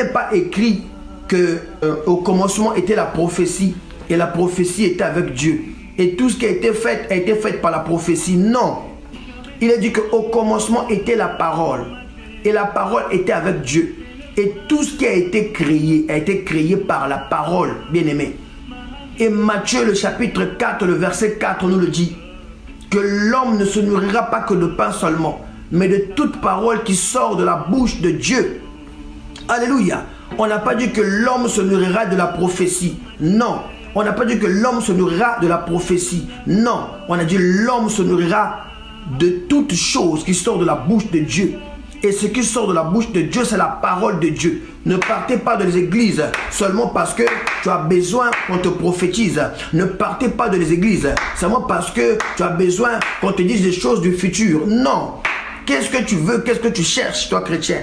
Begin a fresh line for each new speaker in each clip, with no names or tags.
n'est pas écrit que au commencement était la prophétie et la prophétie était avec Dieu. Et tout ce qui a été fait par la prophétie. Non. Il est dit qu'au commencement était la parole. Et la parole était avec Dieu. Et tout ce qui a été créé par la parole, bien-aimé. Et Matthieu, le chapitre 4, le verset 4 nous le dit. Que l'homme ne se nourrira pas que de pain seulement, mais de toute parole qui sort de la bouche de Dieu. Alléluia. On n'a pas dit que l'homme se nourrira de la prophétie. Non. On n'a pas dit que l'homme se nourrira de la prophétie. Non. On a dit l'homme se nourrira de toutes choses qui sortent de la bouche de Dieu. Et ce qui sort de la bouche de Dieu, c'est la parole de Dieu. Ne partez pas des églises seulement parce que tu as besoin qu'on te prophétise. Ne partez pas des églises seulement parce que tu as besoin qu'on te dise des choses du futur. Non. Qu'est-ce que tu veux? Qu'est-ce que tu cherches, toi chrétien?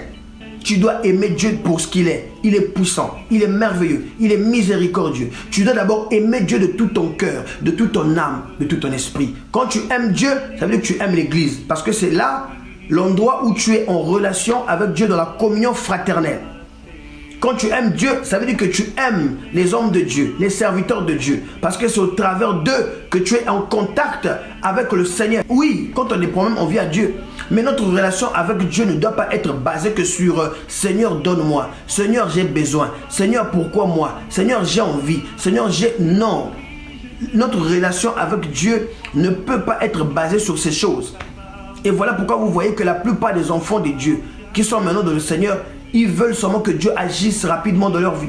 Tu dois aimer Dieu pour ce qu'il est. Il est puissant, il est merveilleux, il est miséricordieux. Tu dois d'abord aimer Dieu de tout ton cœur, de toute ton âme, de tout ton esprit. Quand tu aimes Dieu, ça veut dire que tu aimes l'église. Parce que c'est là l'endroit où tu es en relation avec Dieu dans la communion fraternelle. Quand tu aimes Dieu, ça veut dire que tu aimes les hommes de Dieu, les serviteurs de Dieu. Parce que c'est au travers d'eux que tu es en contact avec le Seigneur. Oui, quand on a des problèmes, on vient à Dieu. Mais notre relation avec Dieu ne doit pas être basée que sur Seigneur, donne-moi. Seigneur, j'ai besoin. Seigneur, pourquoi moi? Seigneur, j'ai envie. Seigneur, j'ai... Non. Notre relation avec Dieu ne peut pas être basée sur ces choses. Et voilà pourquoi vous voyez que la plupart des enfants de Dieu qui sont maintenant dans le Seigneur, ils veulent seulement que Dieu agisse rapidement dans leur vie.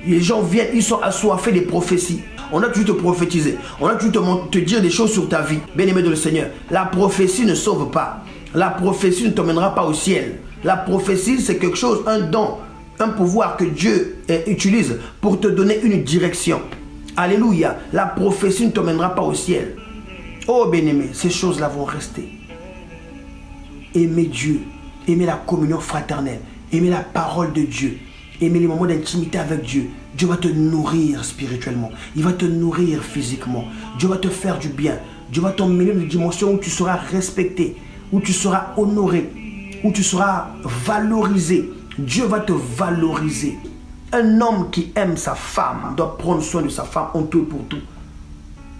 Les gens viennent, ils sont assoiffés des prophéties. On a toujours te prophétiser. On a toujours te dire des choses sur ta vie. Bien-aimé de le Seigneur, la prophétie ne sauve pas. La prophétie ne t'emmènera pas au ciel. La prophétie, c'est quelque chose, un don, un pouvoir que Dieu utilise pour te donner une direction. Alléluia. La prophétie ne t'emmènera pas au ciel. Oh bien-aimé, ces choses-là vont rester. Aimer Dieu, aimer la communion fraternelle, aimer la parole de Dieu, aimer les moments d'intimité avec Dieu. Dieu va te nourrir spirituellement, il va te nourrir physiquement, Dieu va te faire du bien, Dieu va t'emmener dans une dimension où tu seras respecté, où tu seras honoré, où tu seras valorisé. Dieu va te valoriser. Un homme qui aime sa femme doit prendre soin de sa femme en tout et pour tout.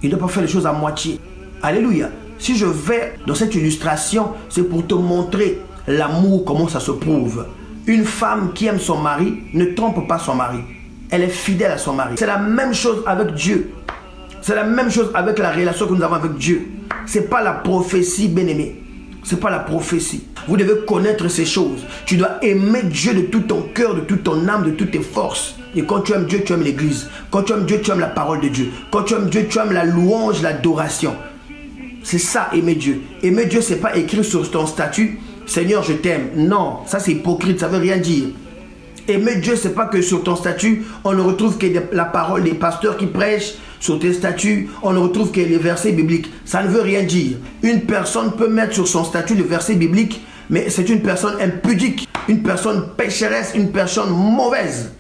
Il ne doit pas faire les choses à moitié. Alléluia. Si je vais dans cette illustration, c'est pour te montrer l'amour, comment ça se prouve. Une femme qui aime son mari ne trompe pas son mari. Elle est fidèle à son mari. C'est la même chose avec Dieu. C'est la même chose avec la relation que nous avons avec Dieu. Ce n'est pas la prophétie, bien-aimé. Ce n'est pas la prophétie. Vous devez connaître ces choses. Tu dois aimer Dieu de tout ton cœur, de toute ton âme, de toutes tes forces. Et quand tu aimes Dieu, tu aimes l'église. Quand tu aimes Dieu, tu aimes la parole de Dieu. Quand tu aimes Dieu, tu aimes la louange, l'adoration. C'est ça, aimer Dieu. Aimer Dieu, ce n'est pas écrit sur ton statut, Seigneur, je t'aime. Non, ça c'est hypocrite, ça ne veut rien dire. Aimer Dieu, ce n'est pas que sur ton statut, on ne retrouve que la parole des pasteurs qui prêchent. Sur tes statuts, on ne retrouve que les versets bibliques. Ça ne veut rien dire. Une personne peut mettre sur son statut le verset biblique, mais c'est une personne impudique, une personne pécheresse, une personne mauvaise.